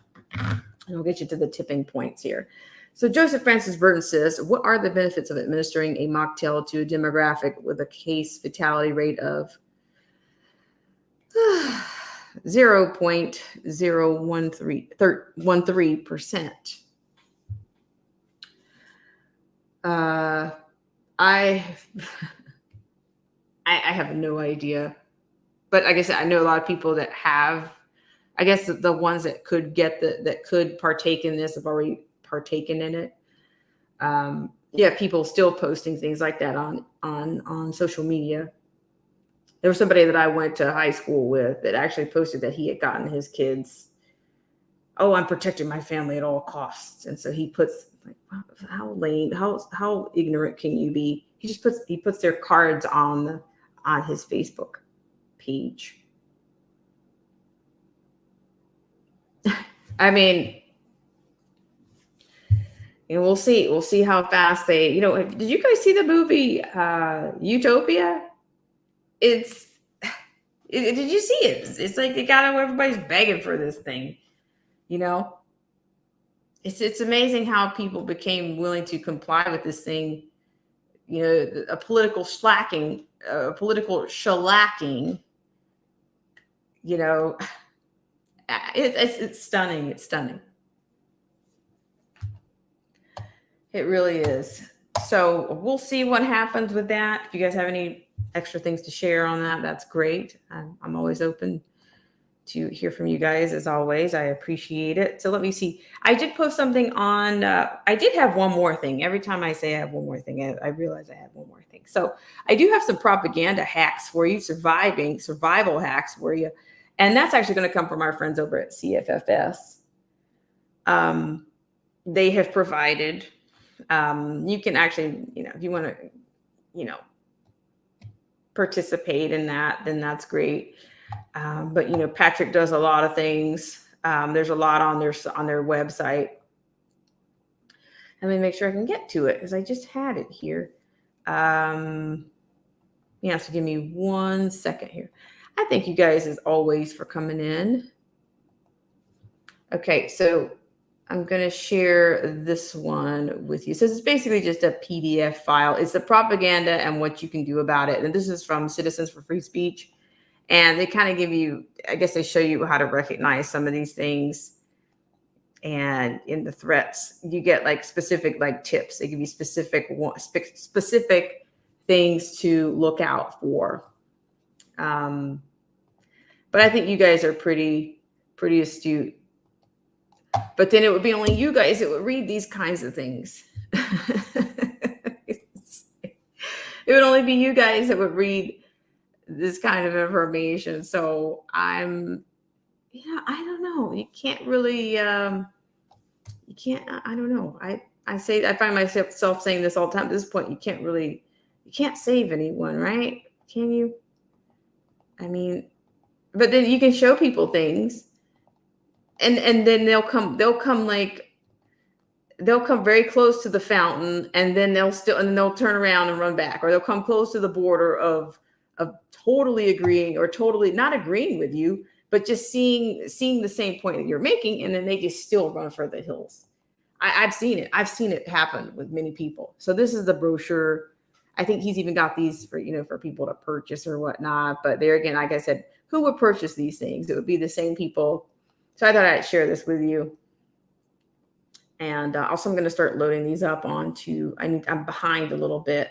we'll get you to the tipping points here. So Joseph Francis Burton says, what are the benefits of administering a mocktail to a demographic with a case fatality rate of 0.013%? I have no idea, but like I said, I know a lot of people that have. I guess the ones that could that could partake in this have already partaken in it. People still posting things like that on social media. There was somebody that I went to high school with that actually posted that he had gotten his kids. Oh, I'm protecting my family at all costs, and so he puts like, how lame, how ignorant can you be? He puts their cards on his Facebook page. I mean, and we'll see how fast they, did you guys see the movie Utopia? Did you see it? It's like everybody's begging for this thing. You know, it's amazing how people became willing to comply with this thing. You know, a political slacking, a political shellacking. You know, it's stunning. It's stunning. It really is. So we'll see what happens with that. If you guys have any extra things to share on that, that's great. I'm always open to hear from you guys as always. I appreciate it. So let me see. I did post something on, I did have one more thing. Every time I say I have one more thing, I realize I have one more thing. So I do have some propaganda hacks for you, survival hacks for you. And that's actually going to come from our friends over at CFFS. They have provided, you can actually, if you want to, participate in that, then that's great. But Patrick does a lot of things. There's a lot on their website. Let me make sure I can get to it because I just had it here. So give me 1 second here. I thank you guys as always for coming in. Okay, so I'm going to share this one with you. So it's basically just a PDF file. It's the propaganda and what you can do about it. And this is from Citizens for Free Speech. And they kind of give you, I guess they show you how to recognize some of these things. And in the threats, you get like specific like tips. They give you specific things to look out for. But I think you guys are pretty astute. But then it would be only you guys that would read these kinds of things. It would only be you guys that would read this kind of information. So I don't know. You can't really, I don't know. I find myself saying this all the time. At this point, you can't save anyone, right? Can you? I mean, but then you can show people things and then they'll come very close to the fountain and then they'll turn around and run back, or they'll come close to the border of totally agreeing or totally not agreeing with you, but just seeing the same point that you're making. And then they just still run for the hills. I've seen it. I've seen it happen with many people. So this is the brochure. I think he's even got these for people to purchase or whatnot. But there again, like I said, who would purchase these things? It would be the same people. So I thought I'd share this with you. And also I'm going to start loading these up onto, I'm behind a little bit.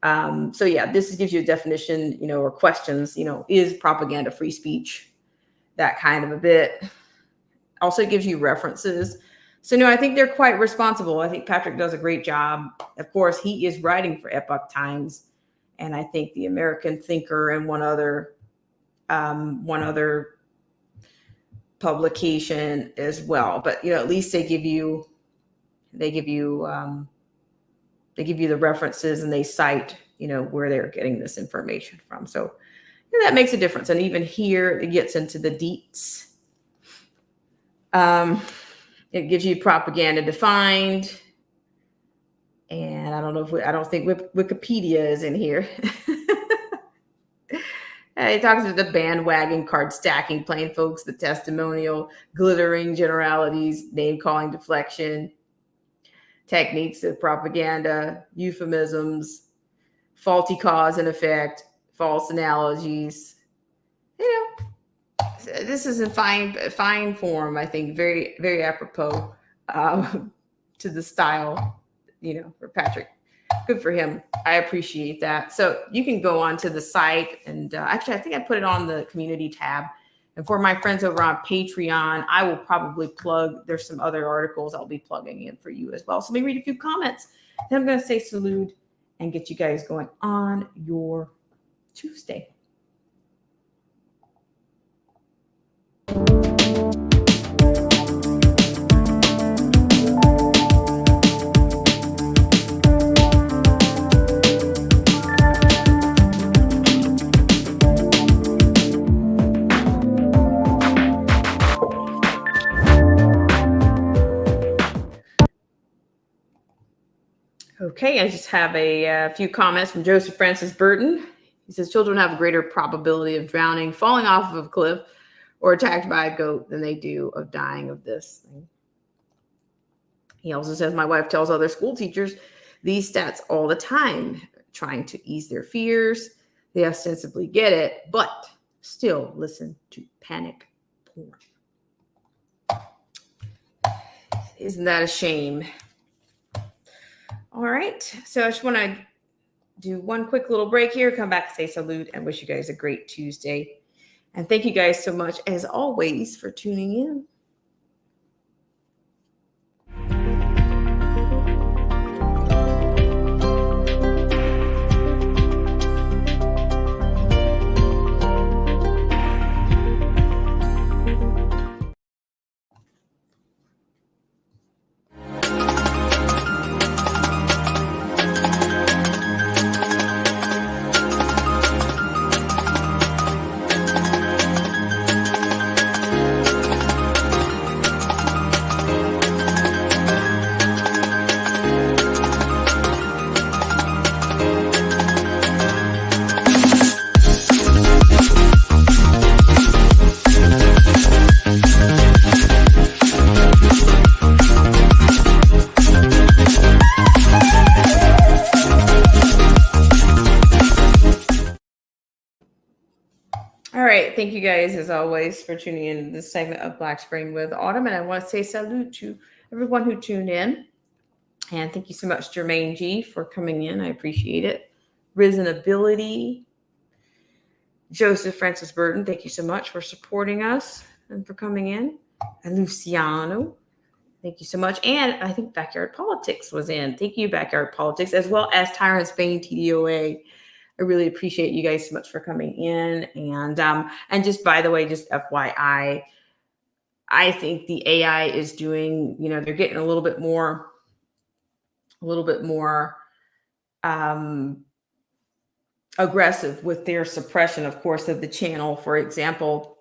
So yeah, this gives you a definition, or questions, is propaganda free speech? That kind of a bit. Also gives you references. So no, I think they're quite responsible. I think Patrick does a great job. Of course, he is writing for Epoch Times, and I think the American Thinker and one other publication as well. But at least they give you the references and they cite where they're getting this information from. So that makes a difference. And even here it gets into the deets. It gives you propaganda defined, and I don't think Wikipedia is in here. It talks about the bandwagon, card stacking, plain folks, the testimonial, glittering generalities, name calling, deflection, techniques of propaganda, euphemisms, faulty cause and effect, false analogies. This is in fine form, I think, very, very apropos to the style, for Patrick. Good for him. I appreciate that. So you can go on to the site, and actually, I think I put it on the community tab. And for my friends over on Patreon, I will probably plug. There's some other articles I'll be plugging in for you as well. So let me read a few comments. Then I'm going to say salute and get you guys going on your Tuesday. Okay, I just have a few comments from Joseph Francis Burton. He says children have a greater probability of drowning, falling off of a cliff, or attacked by a goat than they do of dying of this thing. He also says, my wife tells other school teachers these stats all the time, trying to ease their fears. They ostensibly get it, but still listen to panic porn. Isn't that a shame? All right. So I just want to do one quick little break here, come back, say salute, and wish you guys a great Tuesday. And thank you guys so much, as always, for tuning in. All right. Thank you guys, as always, for tuning in to this segment of Black Spring with Autumn. And I want to say salute to everyone who tuned in. And thank you so much, Jermaine G, for coming in. I appreciate it. Risen Ability. Joseph Francis Burton, thank you so much for supporting us and for coming in. And Luciano, thank you so much. And I think Backyard Politics was in. Thank you, Backyard Politics, as well as Tyrant Spain, TDOA. I really appreciate you guys so much for coming in. And just by the way, just FYI, I think the AI is doing, they're getting a little bit more aggressive with their suppression, of course, of the channel. For example,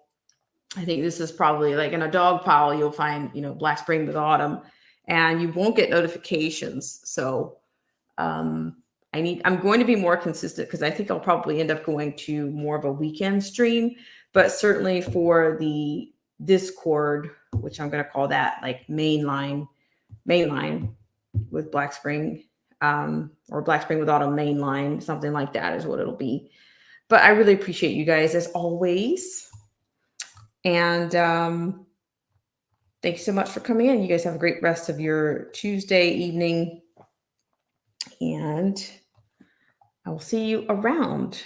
I think this is probably like in a dog pile, you'll find, Black Spring with Autumn, and you won't get notifications. So, I'm going to be more consistent, because I think I'll probably end up going to more of a weekend stream, but certainly for the Discord, which I'm going to call that like mainline with Black Spring, or Black Spring with Autumn mainline, something like that is what it'll be. But I really appreciate you guys, as always. And thank you so much for coming in. You guys have a great rest of your Tuesday evening. And I will see you around.